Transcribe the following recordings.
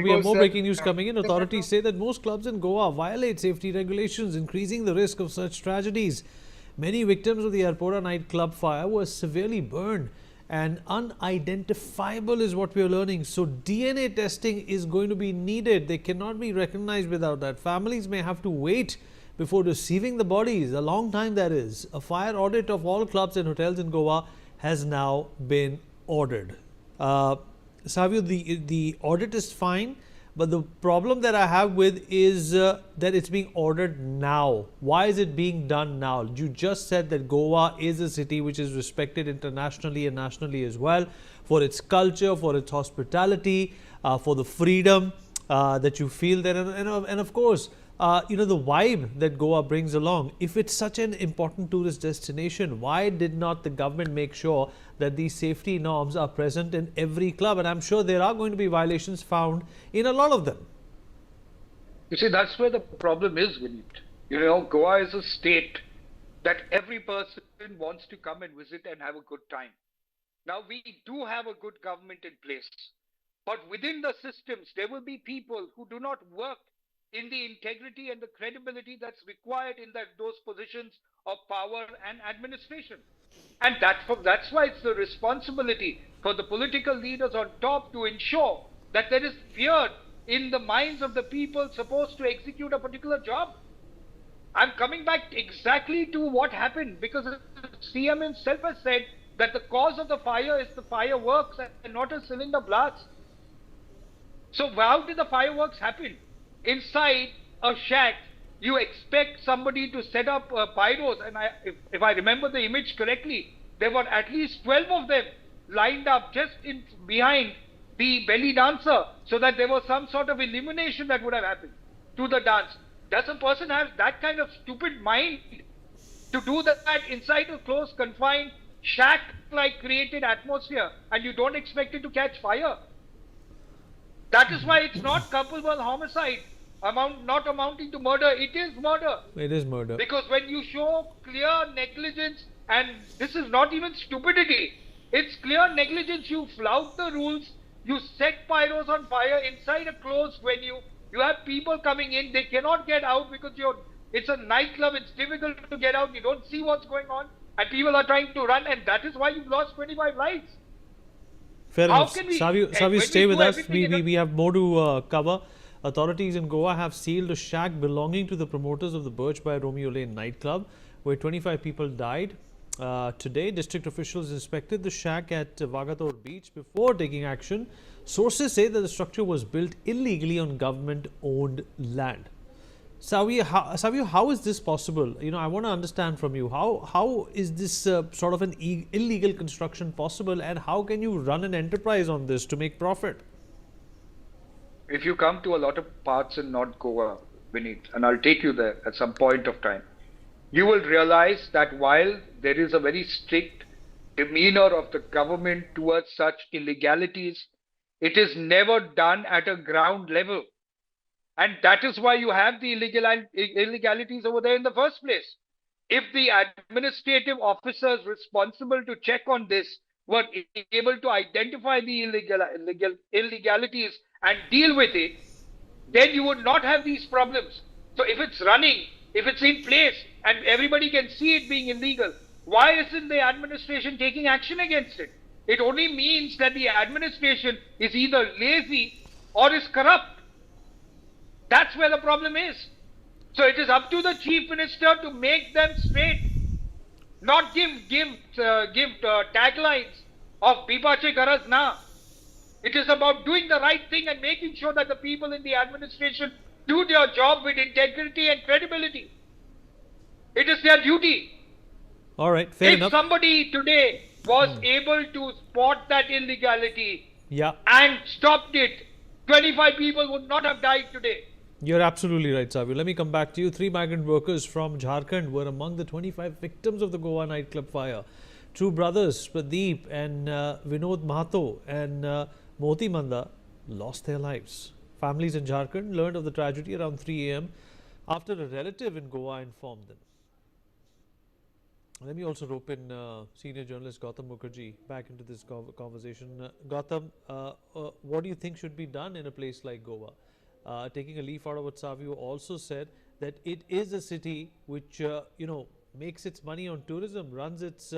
we have more breaking news coming in. Authorities say that most clubs in Goa violate safety regulations, increasing the risk of such tragedies. Many victims of the Arpora nightclub fire were severely burned and unidentifiable is what we are learning. So DNA testing is going to be needed. They cannot be recognized without that. Families may have to wait before receiving the bodies. A long time that is. A fire audit of all clubs and hotels in Goa has now been ordered. Savio, the audit is fine, but the problem that I have with is that it's being ordered now. Why is it being done now? You just said that Goa is a city which is respected internationally and nationally as well for its culture, for its hospitality, for the freedom that you feel there, and of course, the vibe that Goa brings along. If it's such an important tourist destination, why did not the government make sure that these safety norms are present in every club? And I'm sure there are going to be violations found in a lot of them. You see, that's where the problem is, Vineet. Goa is a state that every person wants to come and visit and have a good time. Now, we do have a good government in place, but within the systems, there will be people who do not work in the integrity and the credibility that's required in those positions of power and administration. And that's why it's the responsibility for the political leaders on top to ensure that there is fear in the minds of the people supposed to execute a particular job. I'm coming back exactly to what happened, because the CM himself has said that the cause of the fire is the fireworks and not a cylinder blast. So how did the fireworks happen? Inside a shack, you expect somebody to set up pyros, and if I remember the image correctly, there were at least 12 of them lined up just behind the belly dancer, so that there was some sort of illumination that would have happened to the dance. Does a person have that kind of stupid mind to do that inside a closed, confined, shack-like created atmosphere, and you don't expect it to catch fire? That is why it's not culpable homicide, not amounting to murder. It is murder. It is murder. Because when you show clear negligence, and this is not even stupidity, it's clear negligence. You flout the rules, you set pyros on fire inside a closed venue, you have people coming in, they cannot get out because it's a nightclub, it's difficult to get out, you don't see what's going on, and people are trying to run, and that is why you've lost 25 lives. Fair enough. Savio, stay with us. We have more to cover. Authorities in Goa have sealed a shack belonging to the promoters of the Birch by Romeo Lane nightclub, where 25 people died. Today, district officials inspected the shack at Vagator Beach before taking action. Sources say that the structure was built illegally on government-owned land. Savio, how is this possible? I want to understand from you, how is this sort of an illegal construction possible, and how can you run an enterprise on this to make profit? If you come to a lot of parts in North Goa, Vineet, and I'll take you there at some point of time, you will realize that while there is a very strict demeanor of the government towards such illegalities, it is never done at a ground level. And that is why you have the illegalities over there in the first place. If the administrative officers responsible to check on this were able to identify the illegalities and deal with it, then you would not have these problems. So if it's running, if it's in place, and everybody can see it being illegal, why isn't the administration taking action against it? It only means that the administration is either lazy or is corrupt. That's where the problem is. So it is up to the Chief Minister to make them straight, not give taglines of Bipache Garaz Na. It is about doing the right thing and making sure that the people in the administration do their job with integrity and credibility. It is their duty. All right, fair enough. If somebody today was able to spot that illegality and stopped it, 25 people would not have died today. You're absolutely right, Savio. Let me come back to you. 3 migrant workers from Jharkhand were among the 25 victims of the Goa nightclub fire. Two brothers, Pradeep and Vinod Mahato and Moti Manda, lost their lives. Families in Jharkhand learned of the tragedy around 3 a.m. after a relative in Goa informed them. Let me also rope in senior journalist Gautam Mukherjee back into this conversation. Gautam, what do you think should be done in a place like Goa? Taking a leaf out of what Savio also said, that it is a city which makes its money on tourism, runs its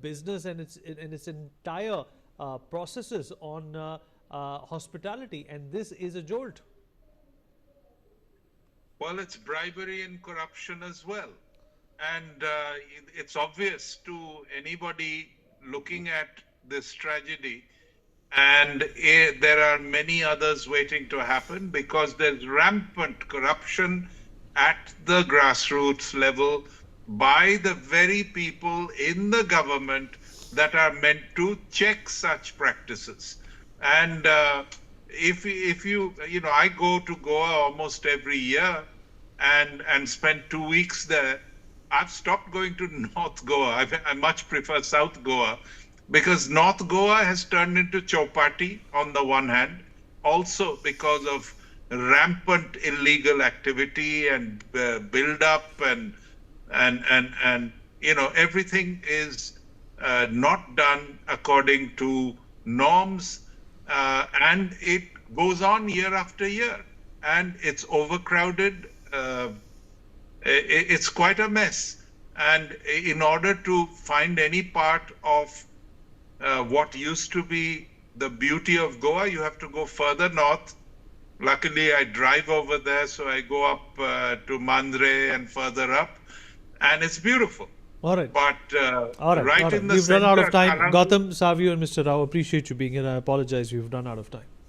business and its entire processes on hospitality, and this is a jolt. Well, it's bribery and corruption as well. And it's obvious to anybody looking at this tragedy, and there are many others waiting to happen, because there's rampant corruption at the grassroots level by the very people in the government that are meant to check such practices. And if you I go to Goa almost every year and spend 2 weeks there. I've stopped going to North Goa. I much prefer South Goa, because North Goa has turned into Chowpatty on the one hand, also because of rampant illegal activity and build up and everything is not done according to norms, and it goes on year after year, and it's overcrowded. It's quite a mess. And in order to find any part of what used to be the beauty of Goa, you have to go further north. Luckily, I drive over there, so I go up to Mandre and further up, and it's beautiful. All right. But all right. in the We've run out of center, time. Gautam, Savio, and Mr. Rao, appreciate you being here. I apologize, we've run out of time.